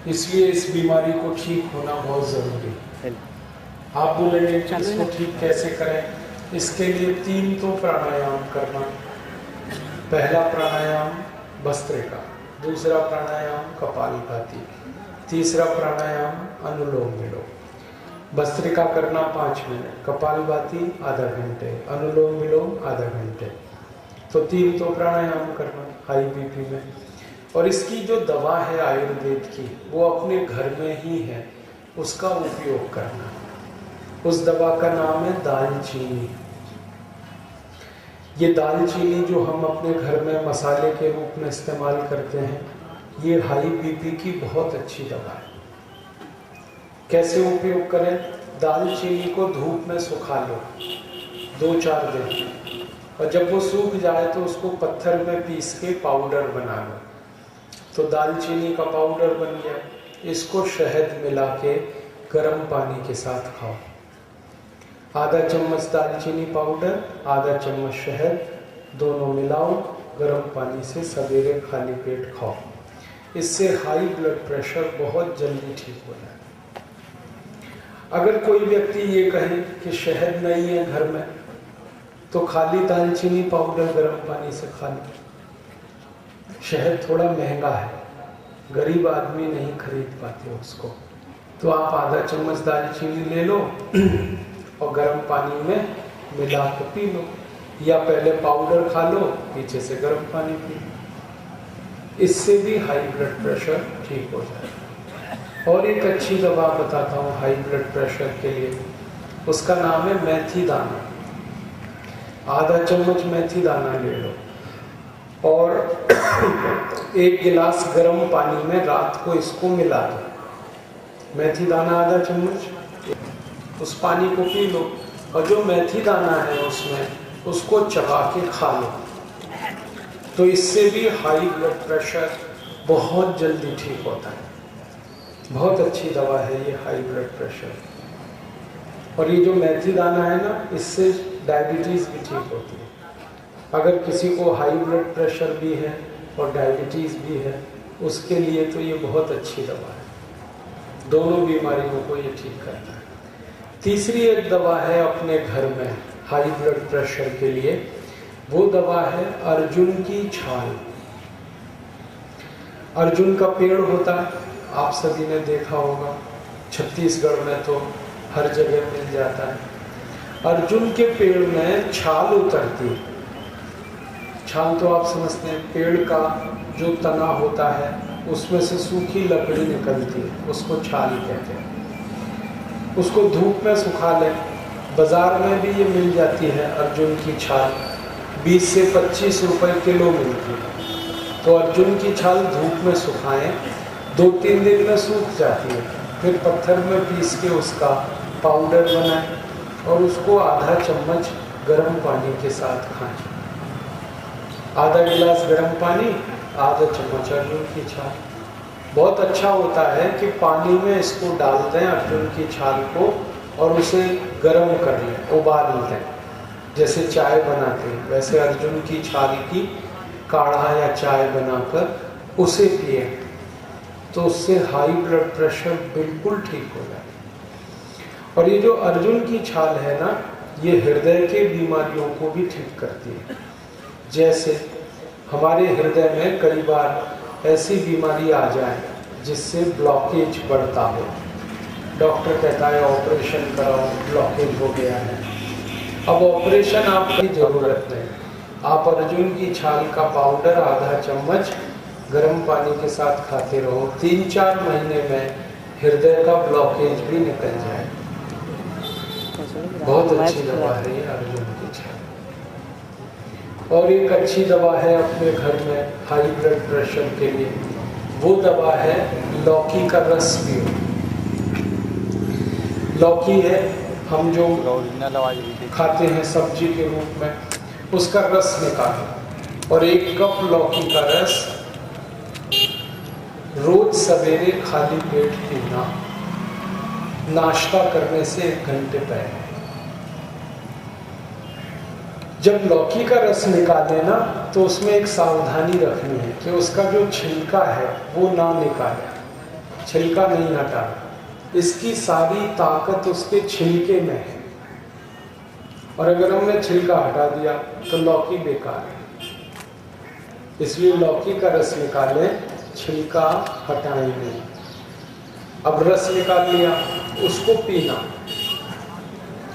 इसलिए इस बीमारी को ठीक होना बहुत ज़रूरी है। आप बोलेंगे कि इसको ठीक कैसे करें? इसके लिए 3 तो प्राणायाम करना। पहला प्राणायाम भस्त्रिका, दूसरा प्राणायाम कपालभाति, तीसरा प्राणायाम अनुलोम विलोम। भस्त्रिका करना 5 मिनट, कपालभाति आधा घंटे, अनुलोम विलोम आधा घंटे। तो 3 तो प्राणायाम करना हाई बीपी में। और इसकी जो दवा है आयुर्वेद की, वो अपने घर में ही है, उसका उपयोग करना। उस दवा का नाम है दालचीनी। ये दालचीनी जो हम अपने घर में मसाले के रूप में इस्तेमाल करते हैं, ये हाई बीपी की बहुत अच्छी दवा है। कैसे उपयोग करें? दालचीनी को धूप में सुखा लो 2-4 दिन, और जब वो सूख जाए तो उसको पत्थर में पीस के पाउडर बना लो। तो दालचीनी का पाउडर बन गया। इसको शहद मिला के गर्म पानी के साथ खाओ। आधा चम्मच दालचीनी पाउडर, आधा चम्मच शहद, दोनों मिलाओ, गर्म पानी से सवेरे खाली पेट खाओ। इससे हाई ब्लड प्रेशर बहुत जल्दी ठीक हो जाए। अगर कोई व्यक्ति ये कहे कि शहद नहीं है घर में, तो खाली दालचीनी पाउडर गर्म पानी से खा लो। शहद थोड़ा महंगा है, गरीब आदमी नहीं खरीद पाते उसको, तो आप आधा चम्मच दालचीनी ले लो और गर्म पानी में मिला के पी लो, या पहले पाउडर खा लो, पीछे से गर्म पानी पी लो। इससे भी हाई ब्लड प्रेशर ठीक हो जाएगा। और एक अच्छी दवा बताता हूँ हाई ब्लड प्रेशर के लिए, उसका नाम है मेथी दाना। आधा चम्मच मेथी दाना ले लो और 1 गिलास गर्म पानी में रात को इसको मिला दो। मेथी दाना आधा चम्मच, उस पानी को पी लो, और जो मेथी दाना है उसमें, उसको चबा के खा लो। तो इससे भी हाई ब्लड प्रेशर बहुत जल्दी ठीक होता है। बहुत अच्छी दवा है ये हाई ब्लड प्रेशर। और ये जो मेथी दाना है ना, इससे डायबिटीज़ भी ठीक होती है। अगर किसी को हाई ब्लड प्रेशर भी है और डायबिटीज़ भी है, उसके लिए तो ये बहुत अच्छी दवा है। दोनों बीमारियों को ये ठीक करता है। तीसरी एक दवा है अपने घर में हाई ब्लड प्रेशर के लिए, वो दवा है अर्जुन की छाल। अर्जुन का पेड़ होता है, आप सभी ने देखा होगा, छत्तीसगढ़ में तो हर जगह मिल जाता है। अर्जुन के पेड़ में छाल उतरती है। छाल तो आप समझते हैं, पेड़ का जो तना होता है उसमें से सूखी लकड़ी निकलती है, उसको छाल कहते हैं। उसको धूप में सुखा लें। बाज़ार में भी ये मिल जाती है अर्जुन की छाल, 20 से 25 रुपए किलो मिलती है। तो अर्जुन की छाल धूप में सुखाएं, 2-3 दिन में सूख जाती है। फिर पत्थर में पीस के उसका पाउडर बनाएं और उसको आधा चम्मच गर्म पानी के साथ खाएं। आधा गिलास गर्म पानी, आधा चम्मच अर्जुन की छाल। बहुत अच्छा होता है कि पानी में इसको डाल दें अर्जुन की छाल को, और उसे गर्म कर लें, उबाल लें। जैसे चाय बनाते हैं वैसे अर्जुन की छाल की काढ़ा या चाय बनाकर उसे पिए, तो उससे हाई ब्लड प्रेशर बिल्कुल ठीक हो जाए। और ये जो अर्जुन की छाल है ना, ये हृदय के बीमारियों को भी ठीक करती है। जैसे हमारे हृदय में कई बार ऐसी बीमारी आ जाए जिससे ब्लॉकेज बढ़ता हो, डॉक्टर कहता है ऑपरेशन कराओ, ब्लॉकेज हो गया है। अब ऑपरेशन आपकी ज़रूरत नहीं, आप अर्जुन की छाल का पाउडर आधा चम्मच गर्म पानी के साथ खाते रहो, 3-4 महीने में हृदय का ब्लॉकेज भी निकल जाए। बहुत अच्छी दवा है ये अर्जुन की छाल। और एक अच्छी दवा है अपने घर में हाई ब्लड प्रेशर के लिए, वो दवा है लौकी का रस पियो। लौकी है, हम जो खाते हैं सब्जी के रूप में, उसका रस निकालो और 1 कप लौकी का रस रोज सवेरे खाली पेट पीना, नाश्ता करने से 1 घंटे पहले। जब लौकी का रस निकाले ना, तो उसमें एक सावधानी रखनी है कि उसका जो छिलका है वो ना निकाले। छिलका नहीं हटाना। इसकी सारी ताकत उसके छिलके में है, और अगर हमने छिलका हटा दिया तो लौकी बेकार है। इसलिए लौकी का रस निकालें, छिलका हटाएं नहीं। अब रस निकाल लिया, उसको पीना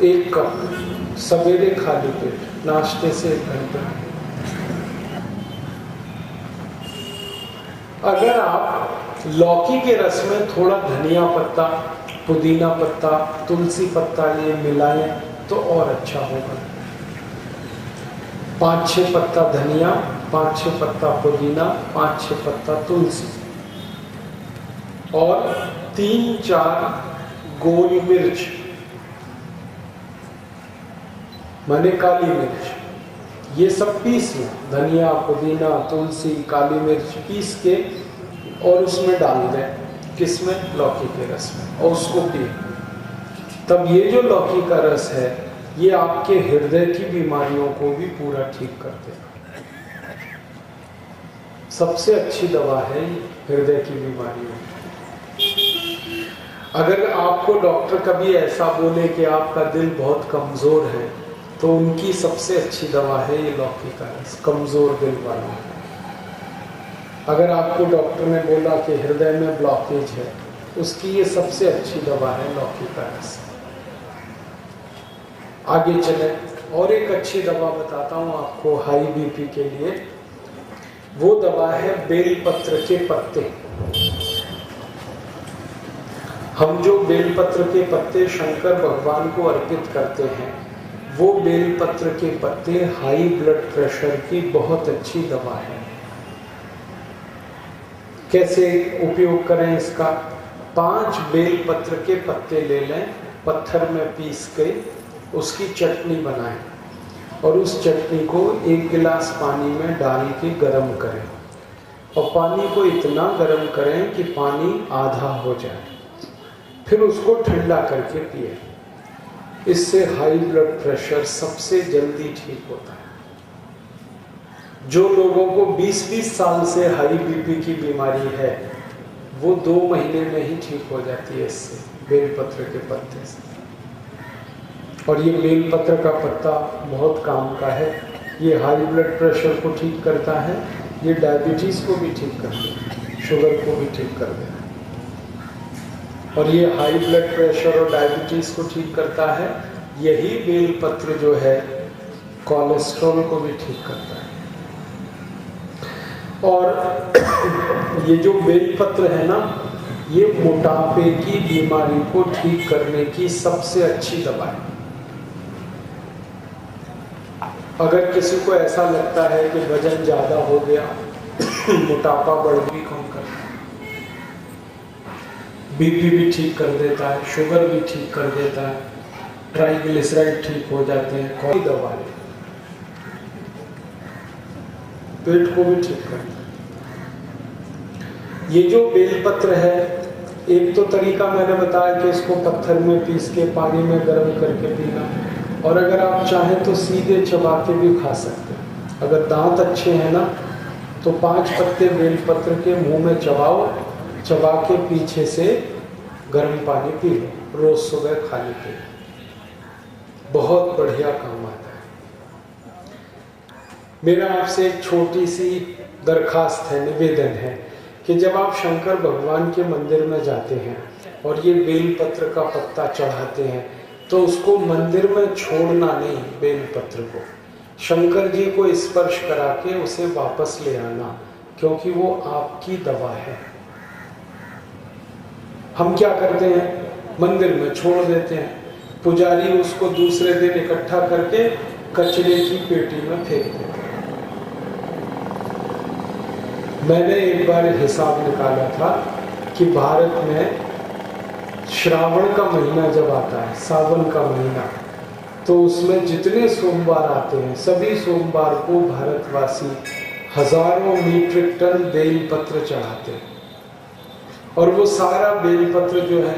1 कप सवेरे खाली पेट, नाश्ते से 1 घंटे। अगर आप लौकी के रस में थोड़ा धनिया पत्ता, पुदीना पत्ता, तुलसी पत्ता ये मिलाएं तो और अच्छा होगा। 5-6 पत्ता धनिया, 5-6 पत्ता पुदीना, 5-6 पत्ता तुलसी, और 3-4 गोल मिर्च माने काली मिर्च, ये सब पीस लो। धनिया, पुदीना, तुलसी, काली मिर्च पीस के और उसमें डाल दें। किसमें? लौकी के रस में, और उसको पिए। तब ये जो लौकी का रस है ये आपके हृदय की बीमारियों को भी पूरा ठीक कर देगा। सबसे अच्छी दवा है हृदय की बीमारियों। अगर आपको डॉक्टर कभी ऐसा बोले कि आपका दिल बहुत कमजोर है, तो उनकी सबसे अच्छी दवा है ये लौकी का रस, कमजोर दिल वाला। अगर आपको डॉक्टर ने बोला कि हृदय में ब्लॉकेज है, उसकी ये सबसे अच्छी दवा है लौकी का रस। आगे चले, और एक अच्छी दवा बताता हूँ आपको हाई बीपी के लिए। वो दवा है बेलपत्र के पत्ते। हम जो बेलपत्र के पत्ते शंकर भगवान को अर्पित करते हैं, वो बेलपत्र के पत्ते हाई ब्लड प्रेशर की बहुत अच्छी दवा है। कैसे उपयोग करें इसका? 5 बेलपत्र के पत्ते ले लें, पत्थर में पीस के उसकी चटनी बनाएं, और उस चटनी को 1 गिलास पानी में डाल के गर्म करें, और पानी को इतना गर्म करें कि पानी आधा हो जाए, फिर उसको ठंडा करके पिए। इससे हाई ब्लड प्रेशर सबसे जल्दी ठीक होता है। जो लोगों को 20-20 साल से हाई बीपी की बीमारी है, वो 2 महीने में ही ठीक हो जाती है इससे, बेलपत्र के पत्ते से। और ये बेलपत्र का पत्ता बहुत काम का है। ये हाई ब्लड प्रेशर को ठीक करता है, ये डायबिटीज को भी ठीक करता है, शुगर को भी ठीक कर देता है। और ये हाई ब्लड प्रेशर और डायबिटीज को ठीक करता है। यही बेलपत्र जो है कोलेस्ट्रॉल को भी ठीक करता है। और ये जो बेलपत्र है ना, ये मोटापे की बीमारी को ठीक करने की सबसे अच्छी दवा है। अगर किसी को ऐसा लगता है कि वजन ज्यादा हो गया, मोटापा बढ़ भी कम करता है, बीपी भी ठीक कर देता है, शुगर भी ठीक कर देता है, ट्राइग्लिसराइड ठीक हो जाते हैं, कोई दवा नहीं, पेट को भी ठीक करता है। ये जो बेलपत्र है, एक तो तरीका मैंने बताया कि इसको पत्थर में पीस के पानी में गर्म करके पीना, और अगर आप चाहें तो सीधे चबा के भी खा सकते हैं। अगर दांत अच्छे हैं ना, तो 5 पत्ते बेलपत्र के मुंह में चबाओ, चबा के पीछे से गर्म पानी पी लो, रोज सुबह खाली पेट, बहुत बढ़िया काम आता है। मेरा आपसे एक छोटी सी दरखास्त है, निवेदन है कि जब आप शंकर भगवान के मंदिर में जाते हैं और ये बेलपत्र का पत्ता चढ़ाते हैं, तो उसको मंदिर में छोड़ना नहीं। बेलपत्र को शंकर जी को स्पर्श करा के उसे वापस ले आना, क्योंकि वो आपकी दवा है। हम क्या करते हैं, मंदिर में छोड़ देते हैं, पुजारी उसको दूसरे दिन इकट्ठा करके कचरे की पेटी में फेंक देते हैं। मैंने एक बार हिसाब निकाला था कि भारत में श्रावण का महीना जब आता है, सावन का महीना, तो उसमें जितने सोमवार आते हैं, सभी सोमवार को भारतवासी हजारों मीट्रिक टन बेलपत्र चढ़ाते हैं, और वो सारा बेलपत्र जो है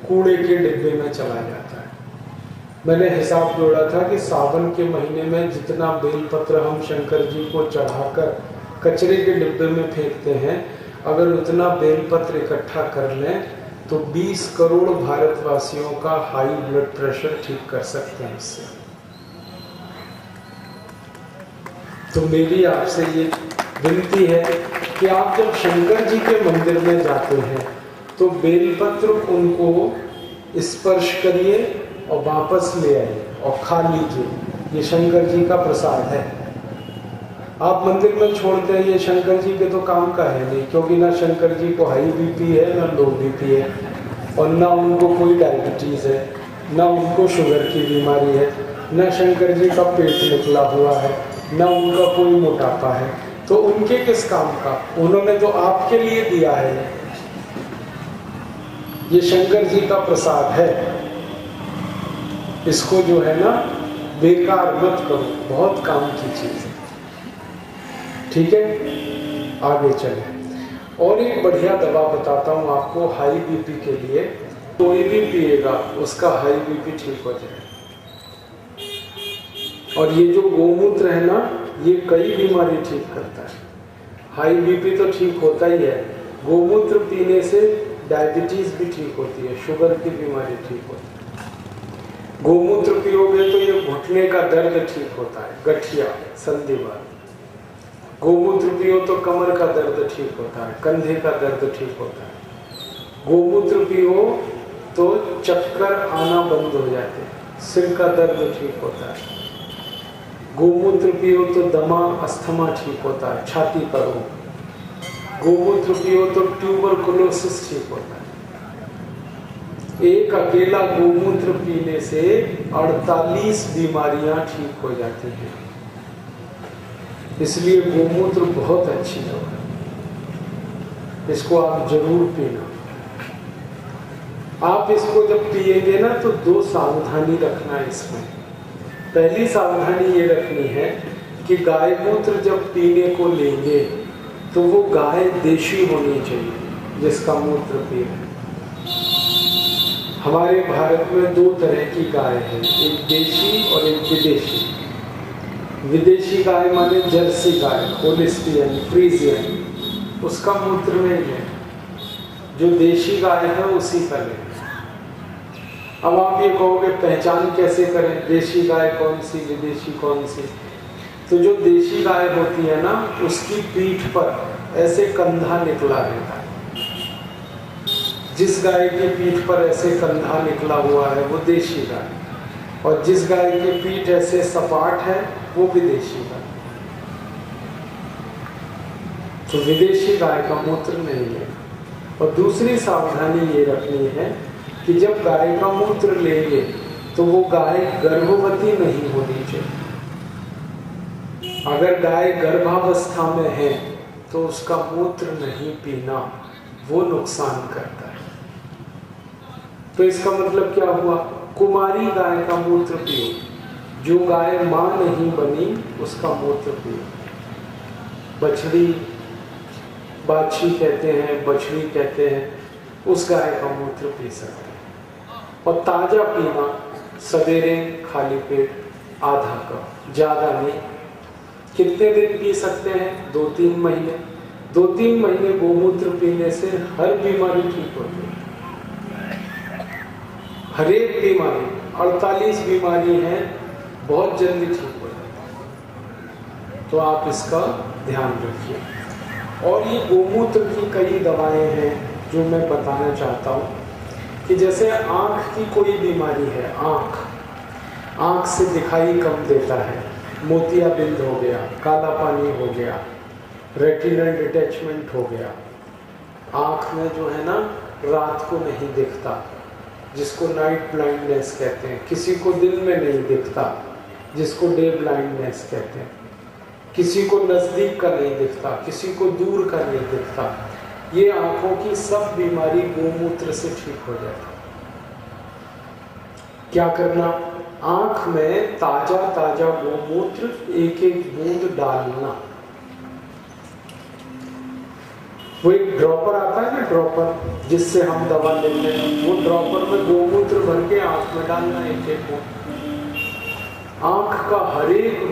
कूड़े के डिब्बे में चला जाता है। मैंने हिसाब जोड़ा था कि सावन के महीने में जितना बेलपत्र हम शंकर जी को चढ़ाकर कचरे के डिब्बे में फेंकते हैं, अगर उतना बेलपत्र इकट्ठा कर लें तो 20 करोड़ भारतवासियों का हाई ब्लड प्रेशर ठीक कर सकते हैं इससे। तो मेरी आपसे ये विनती है कि आप जब शंकर जी के मंदिर में जाते हैं तो बेलपत्र उनको स्पर्श करिए और वापस ले आइए और खा लीजिए। ये शंकर जी का प्रसाद है। आप मंदिर में छोड़ते हैं, ये शंकर जी के तो काम का है नहीं, क्योंकि ना शंकर जी को हाई बीपी है, ना लो बीपी है, और ना उनको कोई डायबिटीज है, ना उनको शुगर की बीमारी है, ना शंकर जी का पेट निकला हुआ है, ना उनका कोई मोटापा है। तो उनके किस काम का? उन्होंने तो आपके लिए दिया है। ये शंकर जी का प्रसाद है, इसको जो है ना बेकार मत करो, बहुत काम की चीज है। ठीक है, आगे चले। और एक बढ़िया दवा बताता हूँ आपको हाई बीपी के लिए। कोई भी पिएगा उसका हाई बीपी ठीक हो जाए। और ये जो गोमूत्र है ना, ये कई बीमारी ठीक करता है। हाई बीपी तो ठीक होता ही है, गोमूत्र पीने से डायबिटीज भी ठीक होती है, शुगर की बीमारी ठीक होती है। गोमूत्र पियोगे तो ये घुटने का दर्द ठीक होता है, गठिया, संधिवात। गोमूत्र पियो तो कमर का दर्द ठीक होता है, कंधे का दर्द ठीक होता है। गोमूत्र पियो तो चक्कर आना बंद हो जाते हैं, सिर का दर्द ठीक होता है। गोमूत्र पियो तो दमा, अस्थमा ठीक होता है, छाती का रोग। गोमूत्र पियो तो ट्यूबरकुलोसिस ठीक होता है। एक अकेला गोमूत्र पीने से 48 बीमारियां ठीक हो जाती हैं। इसलिए गोमूत्र बहुत अच्छी दवा है, इसको आप जरूर पीना। आप इसको जब पिएंगे ना तो 2 सावधानी रखना है इसमें। पहली सावधानी ये रखनी है कि गाय मूत्र जब पीने को लेंगे तो वो गाय देशी होनी चाहिए जिसका मूत्र पी रहे। हमारे भारत में 2 तरह की गाय है, एक देशी और एक विदेशी। विदेशी गाय माने जर्सी गाय, होलिस्टियन, फ्रीजियन, उसका मूत्र नहीं है। जो देशी गाय है उसी का लें। अब आप ये कहोगे पहचान कैसे करें, देशी गाय कौन सी, विदेशी कौन सी? तो जो देशी गाय होती है ना, उसकी पीठ पर ऐसे कंधा निकला रहता है। जिस गाय की पीठ पर ऐसे कंधा निकला हुआ है वो देशी गाय, और जिस गाय की पीठ ऐसे सपाट है वो विदेशी गाय। तो विदेशी गाय का मूत्र नहीं है। और दूसरी सावधानी ये रखनी है कि जब गाय का मूत्र लेंगे तो वो गाय गर्भवती नहीं होनी चाहिए। अगर गाय गर्भावस्था में है तो उसका मूत्र नहीं पीना, वो नुकसान करता है। तो इसका मतलब क्या हुआ? कुमारी गाय का मूत्र पियो, जो गाय मां नहीं बनी उसका मूत्र पियो। बछड़ी, बाछी कहते हैं, बछड़ी कहते हैं, उस गाय का मूत्र पी सकते हैं। और ताजा पीना, सवेरे खाली पेट आधा कप, ज्यादा नहीं। कितने दिन पी सकते हैं? 2-3 महीने। 2-3 महीने गोमूत्र पीने से हर बीमारी ठीक होती है। हर एक बीमारी, 48 बीमारी हैं, बहुत जल्दी ठीक हो जाती है। तो आप इसका ध्यान रखिए। और ये गोमूत्र की कई दवाएं हैं जो मैं बताना चाहता हूँ कि जैसे आँख की कोई बीमारी है, आँख से दिखाई कम देता है, मोतियाबिंद हो गया, काला पानी हो गया, रेटिनल डिटैचमेंट हो गया, आँख में जो है ना रात को नहीं दिखता, जिसको नाइट ब्लाइंडनेस कहते हैं। किसी को दिन में नहीं दिखता, जिसको डे ब्लाइंडनेस कहते हैं। किसी को नजदीक का नहीं दिखता, किसी को दूर का नहीं दिखता। ये आंखों की सब बीमारी गोमूत्र से ठीक हो जाती है। क्या करना? आंख में ताजा ताजा गोमूत्र 1-1 बूंद डालना। वो एक ड्रॉपर आता है ना, ड्रॉपर जिससे हम दवा लेते हैं, वो ड्रॉपर में गोमूत्र भर के आंख में डालना 1-1 बूंद। आंख का हर एक